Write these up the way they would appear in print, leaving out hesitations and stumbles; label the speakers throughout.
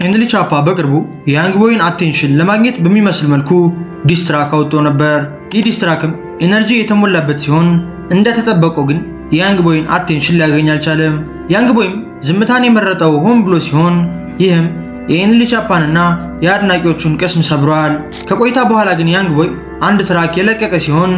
Speaker 1: ኤንሊ ቻፓ በቅርቡ የያንግ ቦይን አቴንሽን ለማግኘት በሚመስል መልኩ ዲስትራክ አውጥቶ ነበር። ይህ ዲስትራክም ኤነርጂ የተሞላበት ሲሆን እንደተጠበቀው ግን የያንግ ቦይን አቴንሽን ሊያገኝ አልቻለም። ያንግ ቦይም ዝምታን የመረጠው ሆን ብሎ ሲሆን ይህም የኤንሊ ቻፓንና የአድናቂዎቹን ቅስም ሰብሯል። ከቆይታ በኋላ ግን ያንግ ቦይ አንድ ትራክ የለቀቀ ሲሆን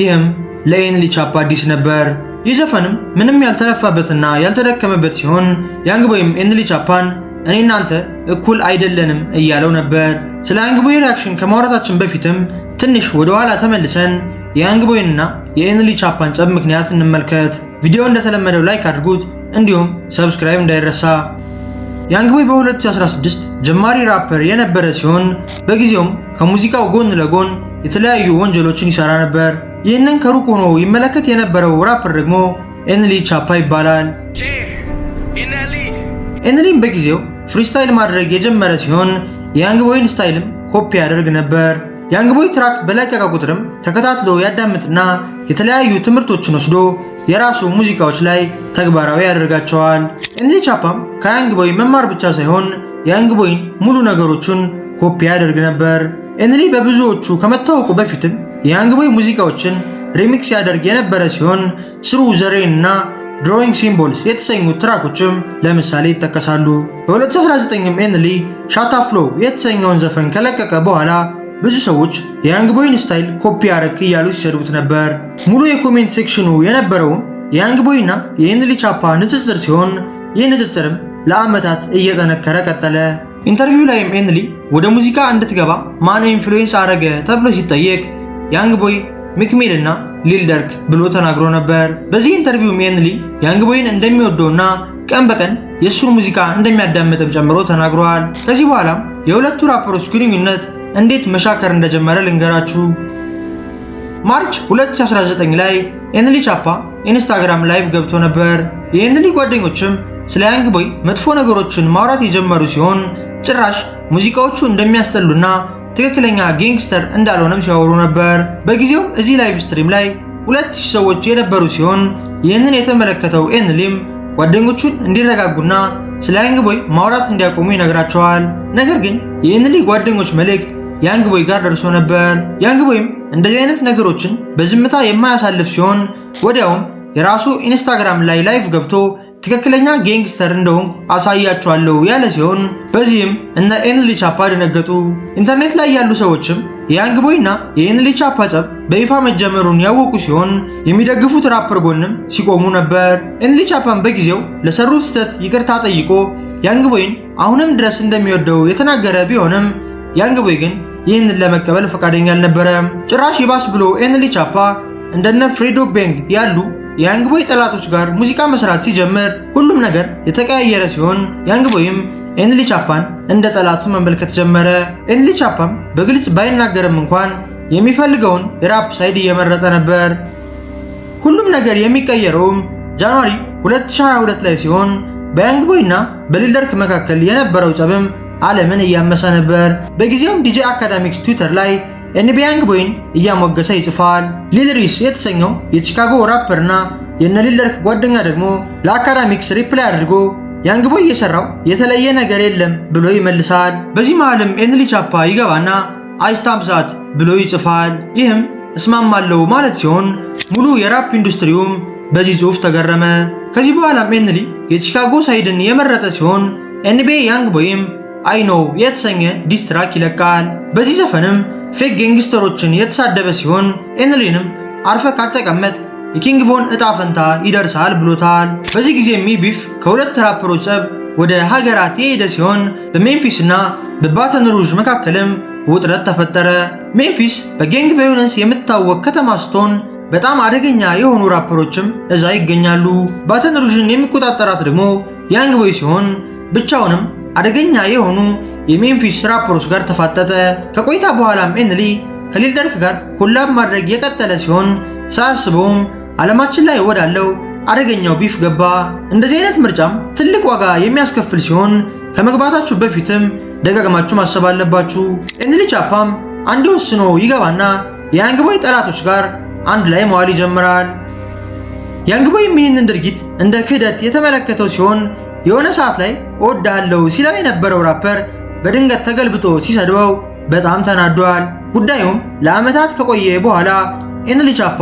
Speaker 1: ይህም ለኤንሊ ቻፓ አዲስ ነበር። ይህ ዘፈንም ምንም ያልተለፋበትና ያልተደከመበት ሲሆን ያንግ ቦይም ኤንሊ ቻፓን እኔ እናንተ እኩል አይደለንም እያለው ነበር። ስለ ያንግ ቦይ ሪአክሽን ከማውራታችን በፊትም ትንሽ ወደ ኋላ ተመልሰን የያንግ ቦይንና የኤንሊ ቻፓን ጸብ ምክንያት እንመልከት። ቪዲዮ እንደተለመደው ላይክ አድርጉት፣ እንዲሁም ሰብስክራይብ እንዳይረሳ። ያንግ ቦይ በ2016 ጀማሪ ራፐር የነበረ ሲሆን በጊዜውም ከሙዚቃው ጎን ለጎን የተለያዩ ወንጀሎችን ይሰራ ነበር። ይህንን ከሩቅ ሆኖ ይመለከት የነበረው ራፐር ደግሞ ኤንሊ ቻፓ ይባላል። ኤንሊም በጊዜው ፍሪስታይል ማድረግ የጀመረ ሲሆን የያንግ ቦይን ስታይልም ኮፒ ያደርግ ነበር። ያንግ ቦይ ትራክ በለቀቀ ቁጥርም ተከታትሎ ያዳምጥና የተለያዩ ትምህርቶችን ወስዶ የራሱ ሙዚቃዎች ላይ ተግባራዊ ያደርጋቸዋል። ኤንሊ ቻፓም ከያንግ ቦይ መማር ብቻ ሳይሆን የያንግ ቦይን ሙሉ ነገሮችን ኮፒ ያደርግ ነበር። ኤንሊ በብዙዎቹ ከመታወቁ በፊትም የያንግ ቦይ ሙዚቃዎችን ሪሚክስ ያደርግ የነበረ ሲሆን ስሩ ዘሬን እና ድሮዊንግ ሲምቦልስ የተሰኙ ትራኮችም ለምሳሌ ይጠቀሳሉ። በ2019ም ኤንሊ ሻታ ፍሎ የተሰኘውን ዘፈን ከለቀቀ በኋላ ብዙ ሰዎች የያንግ ቦይን ስታይል ኮፒ ያደረክ እያሉ ሲሰድቡት ነበር። ሙሉ የኮሜንት ሴክሽኑ የነበረውም የያንግ ቦይና የኤንሊ ቻፓ ንጽጽር ሲሆን ይህ ንጽጽርም ለዓመታት እየጠነከረ ቀጠለ። ኢንተርቪው ላይም ኤንሊ ወደ ሙዚቃ እንድትገባ ማን ኢንፍሉዌንስ አረገ ተብሎ ሲጠየቅ ያንግ ቦይ፣ ሚክ ሚል እና ሊል ደርክ ብሎ ተናግሮ ነበር። በዚህ ኢንተርቪውም ኤንሊ ያንግ ቦይን እንደሚወደውና ቀን በቀን የእሱን ሙዚቃ እንደሚያዳምጥም ጨምሮ ተናግሯል። ከዚህ በኋላም የሁለቱ ራፐሮች ግንኙነት እንዴት መሻከር እንደጀመረ ልንገራችሁ። ማርች 2019 ላይ ኤንሊ ቻፓ ኢንስታግራም ላይቭ ገብቶ ነበር። የኤንሊ ጓደኞችም ስለ ያንግ ቦይ መጥፎ ነገሮችን ማውራት የጀመሩ ሲሆን ጭራሽ ሙዚቃዎቹ እንደሚያስጠሉና ትክክለኛ ጌንግስተር እንዳልሆነም ሲያወሩ ነበር። በጊዜው እዚህ ላይቭ ስትሪም ላይ 2000 ሰዎች የነበሩ ሲሆን ይህንን የተመለከተው ኤንሊም ጓደኞቹን እንዲረጋጉና ስለ ያንግ ቦይ ማውራት እንዲያቆሙ ይነግራቸዋል። ነገር ግን የኤንሊ ጓደኞች መልእክት ያንግ ቦይ ጋር ደርሶ ነበር። ያንግ ቦይም እንደዚህ አይነት ነገሮችን በዝምታ የማያሳልፍ ሲሆን ወዲያውም የራሱ ኢንስታግራም ላይ ላይቭ ገብቶ ትክክለኛ ጌንግስተር እንደሆንኩ አሳያቸዋለሁ ያለ ሲሆን በዚህም እነ ኤንሊ ቻፓ ደነገጡ። ኢንተርኔት ላይ ያሉ ሰዎችም የያንግ ቦይና የኤንሊ ቻፓ ጸብ በይፋ መጀመሩን ያወቁ ሲሆን የሚደግፉት ራፐር ጎንም ሲቆሙ ነበር። ኤንሊ ቻፓን በጊዜው ለሰሩት ስህተት ይቅርታ ጠይቆ ያንግ ቦይን አሁንም ድረስ እንደሚወደው የተናገረ ቢሆንም ያንግ ቦይ ግን ይህንን ለመቀበል ፈቃደኛ አልነበረም። ጭራሽ ይባስ ብሎ ኤንሊ ቻፓ እንደነ ፍሬዶ ቤንግ ያሉ የያንግ ቦይ ጠላቶች ጋር ሙዚቃ መስራት ሲጀምር ሁሉም ነገር የተቀያየረ ሲሆን ያንግ ቦይም ኤንሊ ቻፓን እንደ ጠላቱ መመልከት ጀመረ። ኤንሊ ቻፓም በግልጽ ባይናገርም እንኳን የሚፈልገውን የራፕ ሳይድ እየመረጠ ነበር። ሁሉም ነገር የሚቀየረውም ጃንዋሪ 2022 ላይ ሲሆን በያንግ ቦይና በሊል ደርክ መካከል የነበረው ጸብም ዓለምን እያመሰ ነበር። በጊዜውም ዲጄ አካዳሚክስ ትዊተር ላይ ኤንቢ ያንግ ቦይን እያሞገሰ ይጽፋል። ሊል ሪስ የተሰኘው የቺካጎ ራፐርና የነ ሊል ደርክ ጓደኛ ደግሞ ለአካዳሚክስ ሪፕላይ አድርጎ ያንግ ቦይ የሰራው የተለየ ነገር የለም ብሎ ይመልሳል። በዚህ መሃልም ኤንሊ ቻፓ ይገባና አይስታም ዛት ብሎ ይጽፋል። ይህም እስማማለሁ ማለት ሲሆን ሙሉ የራፕ ኢንዱስትሪውም በዚህ ጽሑፍ ተገረመ። ከዚህ በኋላም ኤንሊ የቺካጎ ሳይድን የመረጠ ሲሆን ኤንቢ ያንግ ቦይም አይ ኖው የተሰኘ ዲስትራክ ይለቃል። በዚህ ዘፈንም ፌክ ጌንግስተሮችን የተሳደበ ሲሆን ኤንሊንም አርፈ ካልተቀመጥ የኪንግ ቮን እጣ ፈንታ ይደርሳል ብሎታል። በዚህ ጊዜ ቢፍ ከሁለት ራፐሮች ጸብ ወደ ሀገራት የሄደ ሲሆን በሜምፊስ እና በባተን ሩዥ መካከልም ውጥረት ተፈጠረ። ሜምፊስ በጌንግ ቫዮለንስ የምትታወቅ ከተማ ስትሆን በጣም አደገኛ የሆኑ ራፐሮችም እዛ ይገኛሉ። ባተን ሩዥን የሚቆጣጠራት ደግሞ ያንግ ቦይ ሲሆን ብቻውንም አደገኛ የሆኑ የሜምፊስ ራፐሮች ጋር ተፋጠጠ። ከቆይታ በኋላም ኤንሊ ከሊል ደርክ ጋር ኮላብ ማድረግ የቀጠለ ሲሆን ሳያስበውም ዓለማችን ላይ ወዳለው አደገኛው ቢፍ ገባ። እንደዚህ አይነት ምርጫም ትልቅ ዋጋ የሚያስከፍል ሲሆን ከመግባታችሁ በፊትም ደጋግማችሁ ማሰብ አለባችሁ። ኤንሊ ቻፓም አንድ ወስኖ ይገባና የያንግ ቦይ ጠላቶች ጋር አንድ ላይ መዋል ይጀምራል። ያንግ ቦይም ይህንን ድርጊት እንደ ክህደት የተመለከተው ሲሆን የሆነ ሰዓት ላይ እወድሃለሁ ሲለው የነበረው ራፐር በድንገት ተገልብጦ ሲሰድበው በጣም ተናዷል። ጉዳዩም ለዓመታት ከቆየ በኋላ ኤንሊ ቻፓ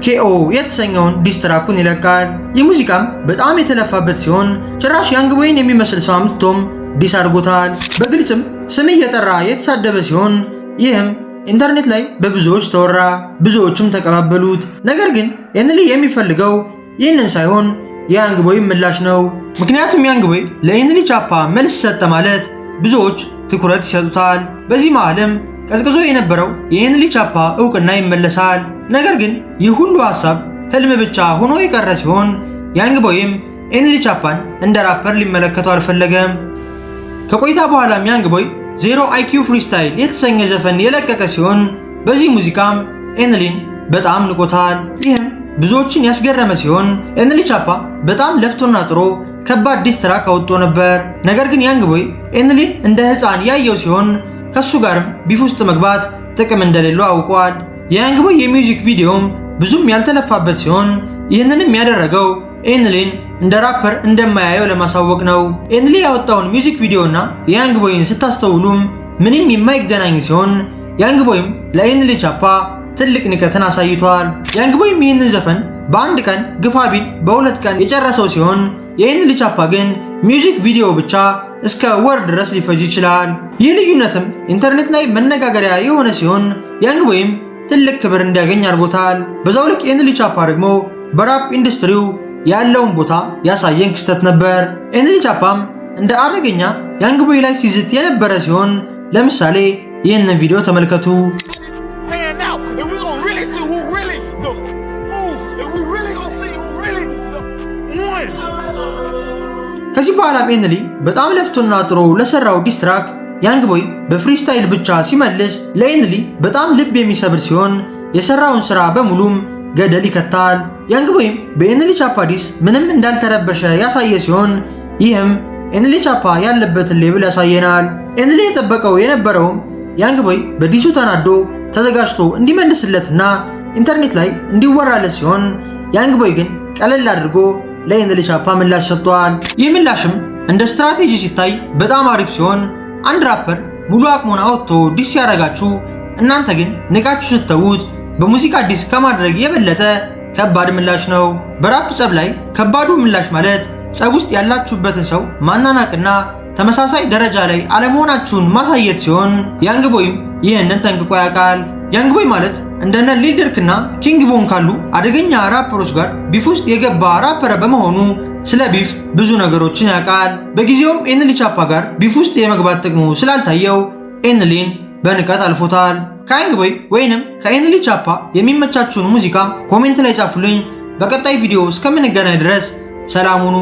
Speaker 1: ኬኦ የተሰኘውን ዲስትራኩን ይለቃል። ይህ ሙዚቃም በጣም የተለፋበት ሲሆን ጭራሽ ያንግ ቦይን የሚመስል ሰው አምጥቶም ዲስ አድርጎታል። በግልጽም ስም እየጠራ የተሳደበ ሲሆን ይህም ኢንተርኔት ላይ በብዙዎች ተወራ፣ ብዙዎችም ተቀባበሉት። ነገር ግን ኤንሊ የሚፈልገው ይህንን ሳይሆን የያንግ ቦይ ምላሽ ነው። ምክንያቱም ያንግ ቦይ ለኤንሊ ቻፓ መልስ ሰጠ ማለት ብዙዎች ትኩረት ይሰጡታል። በዚህ መሃልም ቀዝቅዞ የነበረው የኤንሊ ቻፓ እውቅና ይመለሳል። ነገር ግን ይህ ሁሉ ሐሳብ ህልም ብቻ ሆኖ የቀረ ሲሆን ያንግ ቦይም ኤንሊ ቻፓን እንደ ራፐር ሊመለከተው አልፈለገም። ከቆይታ በኋላም ያንግ ቦይ ዜሮ አይኪው ፍሪስታይል የተሰኘ ዘፈን የለቀቀ ሲሆን በዚህ ሙዚቃም ኤንሊን በጣም ንቆታል። ይህም ብዙዎችን ያስገረመ ሲሆን ኤንሊ ቻፓ በጣም ለፍቶና ጥሮ ከባድ ዲስትራክ አውጥቶ ነበር። ነገር ግን ያንግ ቦይ ኤንሊን እንደ ህፃን ያየው ሲሆን ከሱ ጋርም ቢፍ ውስጥ መግባት ጥቅም እንደሌለው አውቋል። የያንግ ቦይ የሚውዚክ ቪዲዮም ብዙም ያልተለፋበት ሲሆን ይህንንም ያደረገው ኤንሊን እንደ ራፐር እንደማያየው ለማሳወቅ ነው። ኤንሊ ያወጣውን ሚውዚክ ቪዲዮና የያንግ ቦይን ስታስተውሉም ምንም የማይገናኝ ሲሆን ያንግ ቦይም ለኤንሊ ቻፓ ትልቅ ንቀትን አሳይቷል። ያንግ ቦይም ይህንን ዘፈን በአንድ ቀን ግፋ ቢል በሁለት ቀን የጨረሰው ሲሆን የኤንሊ ቻፓ ግን ሚውዚክ ቪዲዮ ብቻ እስከ ወር ድረስ ሊፈጅ ይችላል። ይህ ልዩነትም ኢንተርኔት ላይ መነጋገሪያ የሆነ ሲሆን ያንግ ቦይም ትልቅ ክብር እንዲያገኝ አድርጎታል። በዛው ልክ ኤንሊ ቻፓ ደግሞ በራፕ ኢንዱስትሪው ያለውን ቦታ ያሳየን ክስተት ነበር። ኤንሊ ቻፓም እንደ አደገኛ ያንግ ቦይ ላይ ሲዝት የነበረ ሲሆን ለምሳሌ ይህንን ቪዲዮ ተመልከቱ። ከዚህ በኋላ ኤንሊ በጣም ለፍቶና ጥሮ ለሰራው ዲስትራክ ያንግ ቦይ በፍሪስታይል ብቻ ሲመልስ ለኤንሊ በጣም ልብ የሚሰብር ሲሆን የሰራውን ስራ በሙሉም ገደል ይከታል። ያንግ ቦይም በኤንሊ ቻፓ ዲስ ምንም እንዳልተረበሸ ያሳየ ሲሆን ይህም ኤንሊ ቻፓ ያለበትን ሌብል ያሳየናል። ኤንሊ የጠበቀው የነበረውም ያንግ ቦይ በዲሱ ተናዶ ተዘጋጅቶ እንዲመልስለትና ኢንተርኔት ላይ እንዲወራለት ሲሆን ያንግ ቦይ ግን ቀለል አድርጎ ለኤንሊ ቻፓ ምላሽ ሰጥቷል። ይህ ምላሽም እንደ ስትራቴጂ ሲታይ በጣም አሪፍ ሲሆን አንድ ራፐር ሙሉ አቅሙን አውጥቶ ዲስ ያደርጋችሁ እናንተ ግን ንቃችሁ ስትተዉት በሙዚቃ ዲስ ከማድረግ የበለጠ ከባድ ምላሽ ነው። በራፕ ጸብ ላይ ከባዱ ምላሽ ማለት ጸብ ውስጥ ያላችሁበትን ሰው ማናናቅና ተመሳሳይ ደረጃ ላይ አለመሆናችሁን ማሳየት ሲሆን ያንግ ቦይም ይህንን ጠንቅቆ ያውቃል። ያንግ ቦይ ማለት እንደነ ሊል ድርክና ኪንግ ቮን ካሉ አደገኛ ራፐሮች ጋር ቢፍ ውስጥ የገባ ራፐር በመሆኑ ስለ ቢፍ ብዙ ነገሮችን ያውቃል። በጊዜውም ኤንሊ ቻፓ ጋር ቢፍ ውስጥ የመግባት ጥቅሙ ስላልታየው ኤንሊን በንቀት አልፎታል። ከያንግ ቦይ ወይንም ከኤንሊ ቻፓ የሚመቻችሁን ሙዚቃ ኮሜንት ላይ ጻፉልኝ። በቀጣይ ቪዲዮ እስከምንገናኝ ድረስ ሰላም ሁኑ።